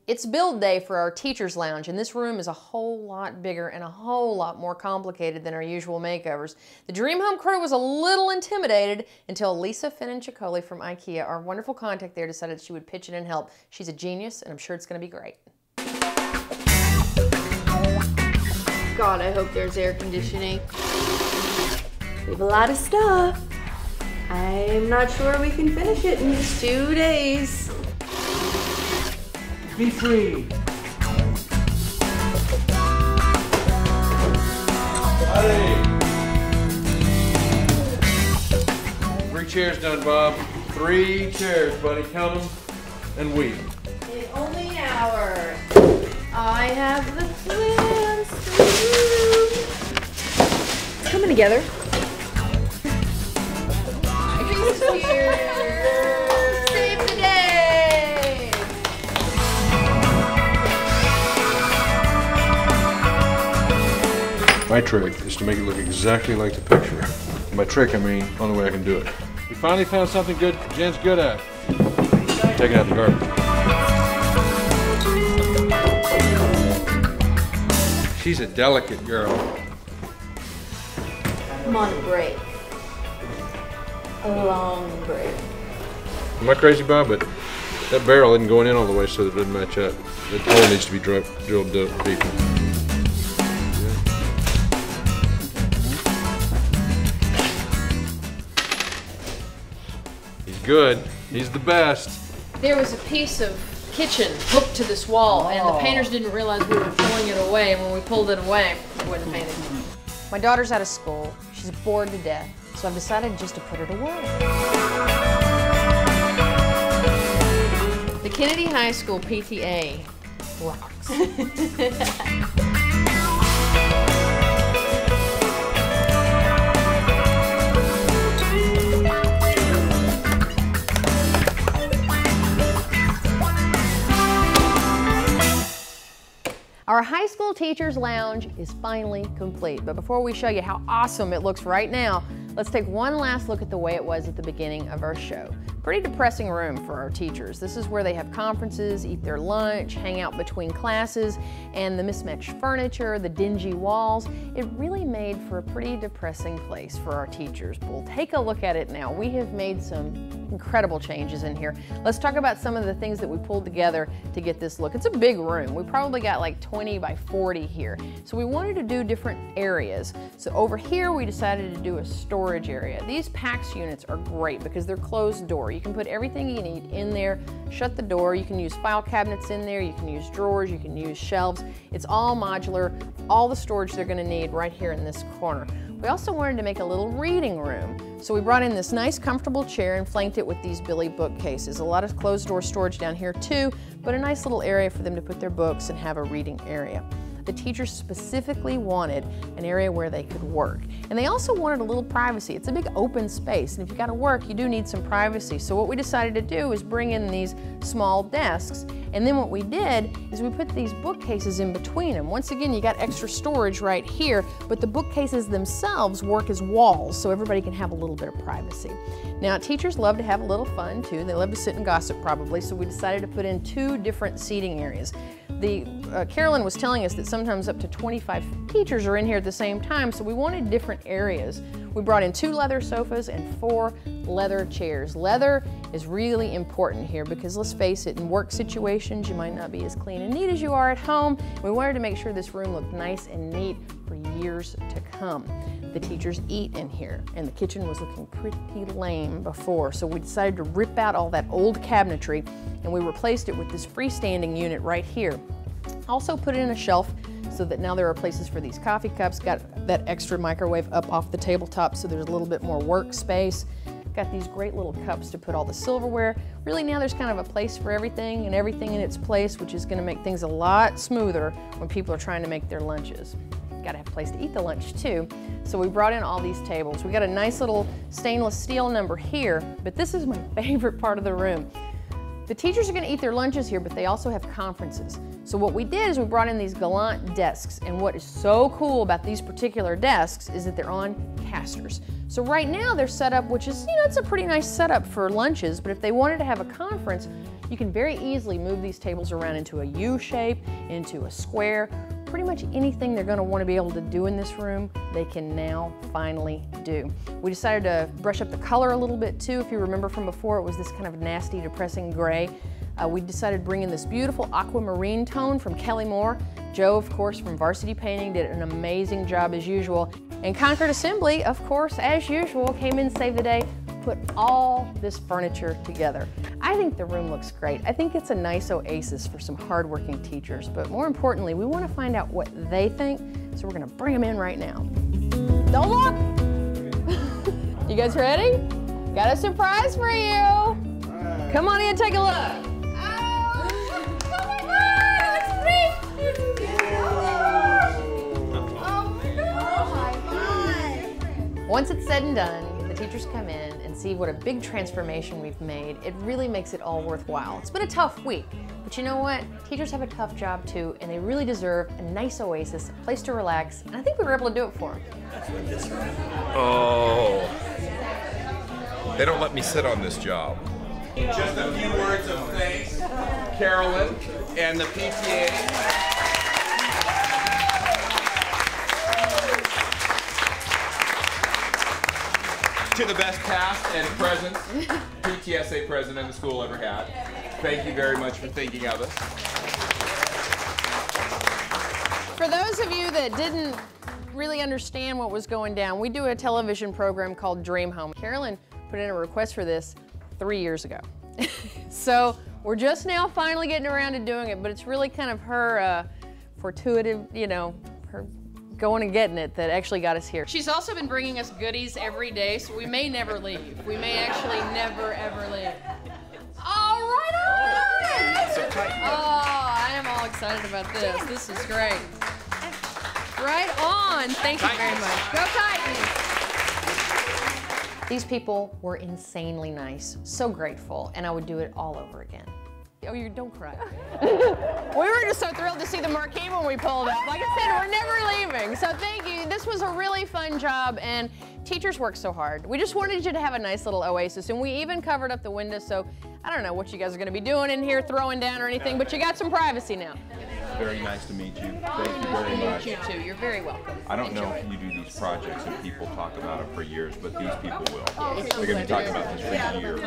It's build day for our teacher's lounge, and this room is a whole lot bigger and a whole lot more complicated than our usual makeovers. The Dream Home crew was a little intimidated until Lisa Finnan-Chicoli from IKEA, our wonderful contact there, decided she would pitch in and help. She's a genius, and I'm sure it's going to be great. God, I hope there's air conditioning. We have a lot of stuff. I'm not sure we can finish it in just 2 days. Be free. Howdy. 3 chairs done, Bob. 3 chairs, buddy. Count them and weed. In only an hour. I have the plans. It's coming together. Save the day. My trick is to make it look exactly like the picture. By trick, I mean only way I can do it. We finally found something good Jen's good at. Taking out the garbage. She's a delicate girl. I'm on a break. A long break. Am I crazy, Bob? But that barrel isn't going in all the way so that it doesn't match up. That hole needs to be drilled deep. He's good. He's the best. There was a piece of kitchen hooked to this wall, and the painters didn't realize we were pulling it away, and when we pulled it away, it wasn't painted. My daughter's out of school. She's bored to death, so I've decided just to put her to work. The Kennedy High School PTA rocks. Our high school teacher's lounge is finally complete, but before we show you how awesome it looks right now, let's take one last look at the way it was at the beginning of our show. Pretty depressing room for our teachers. This is where they have conferences, eat their lunch, hang out between classes, and the mismatched furniture, the dingy walls. It really made for a pretty depressing place for our teachers. We'll take a look at it now. We have made some incredible changes in here. Let's talk about some of the things that we pulled together to get this look. It's a big room. We probably got like 20 by 40 here. So we wanted to do different areas. So over here we decided to do a storage area. These PAX units are great because they're closed door. You can put everything you need in there, shut the door. You can use file cabinets in there, you can use drawers, you can use shelves. It's all modular, all the storage they're gonna need right here in this corner. We also wanted to make a little reading room. So we brought in this nice comfortable chair and flanked it with these Billy bookcases. A lot of closed door storage down here too, but a nice little area for them to put their books and have a reading area. The teachers specifically wanted an area where they could work. And they also wanted a little privacy. It's a big open space, and if you gotta work, you do need some privacy. So what we decided to do is bring in these small desks, and then what we did is we put these bookcases in between them. Once again, you got extra storage right here, but the bookcases themselves work as walls, so everybody can have a little bit of privacy. Now, teachers love to have a little fun too. They love to sit and gossip probably, so we decided to put in 2 different seating areas. Carolyn was telling us that sometimes up to 25 teachers are in here at the same time, so we wanted different areas. We brought in 2 leather sofas and 4 leather chairs. Leather is really important here because let's face it, in work situations, you might not be as clean and neat as you are at home. We wanted to make sure this room looked nice and neat for years to come. The teachers eat in here, and the kitchen was looking pretty lame before, so we decided to rip out all that old cabinetry and we replaced it with this freestanding unit right here. Also put in a shelf so that now there are places for these coffee cups. Got that extra microwave up off the tabletop so there's a little bit more workspace. Got these great little cups to put all the silverware. Really now there's kind of a place for everything and everything in its place, which is going to make things a lot smoother when people are trying to make their lunches. Got to have a place to eat the lunch too. So we brought in all these tables. We got a nice little stainless steel number here, but this is my favorite part of the room. The teachers are going to eat their lunches here, but they also have conferences. So what we did is we brought in these Gallant desks, and what is so cool about these particular desks is that they're on casters. So right now they're set up, which is, it's a pretty nice setup for lunches, but if they wanted to have a conference, You can very easily move these tables around into a U shape, into a square. Pretty much anything they're going to want to be able to do in this room, they can now finally do. We decided to brush up the color a little bit too. If you remember from before, it was this kind of nasty, depressing gray. We decided to bring in this beautiful aquamarine tone from Kelly Moore. Joe, of course, from Varsity Painting, did an amazing job as usual. And Concord Assembly, of course, as usual, came in, saved the day, put all this furniture together. I think the room looks great. I think it's a nice oasis for some hardworking teachers, but more importantly, we want to find out what they think, so we're going to bring them in right now. Don't look! You guys ready? Got a surprise for you! Come on in, take a look. Once it's said and done, the teachers come in and see what a big transformation we've made. It really makes it all worthwhile. It's been a tough week, but you know what? Teachers have a tough job too, and they really deserve a nice oasis, a place to relax, and I think we were able to do it for them. Oh, they don't let me sit on this job. Just a few words of thanks, Carolyn and the PTA. To the best past and present PTSA president the school ever had. Thank you very much for thinking of us. For those of you that didn't really understand what was going down, we do a television program called Dream Home. Carolyn put in a request for this 3 years ago. So we're just now finally getting around to doing it, but it's really kind of her fortuitive, you know, her going and getting it that actually got us here. She's also been bringing us goodies every day, so we may never leave. We may actually never, ever leave. All right on! So tight. Oh, I am all excited about this. This is great. Right on. Thank you very much. Go Titans! These people were insanely nice, so grateful, and I would do it all over again. Oh, you don't cry. We were just so thrilled to see the marquee when we pulled up. Like I said, we're never leaving. So thank you. This was a really fun job, and teachers work so hard. We just wanted you to have a nice little oasis, and we even covered up the windows, so I don't know what you guys are going to be doing in here, throwing down or anything, but you got some privacy now. Very nice to meet you. Thank you very much. You too. You're very welcome. I don't know if you do these projects and people talk about it for years, but these people will. They're going to be talking about this for years.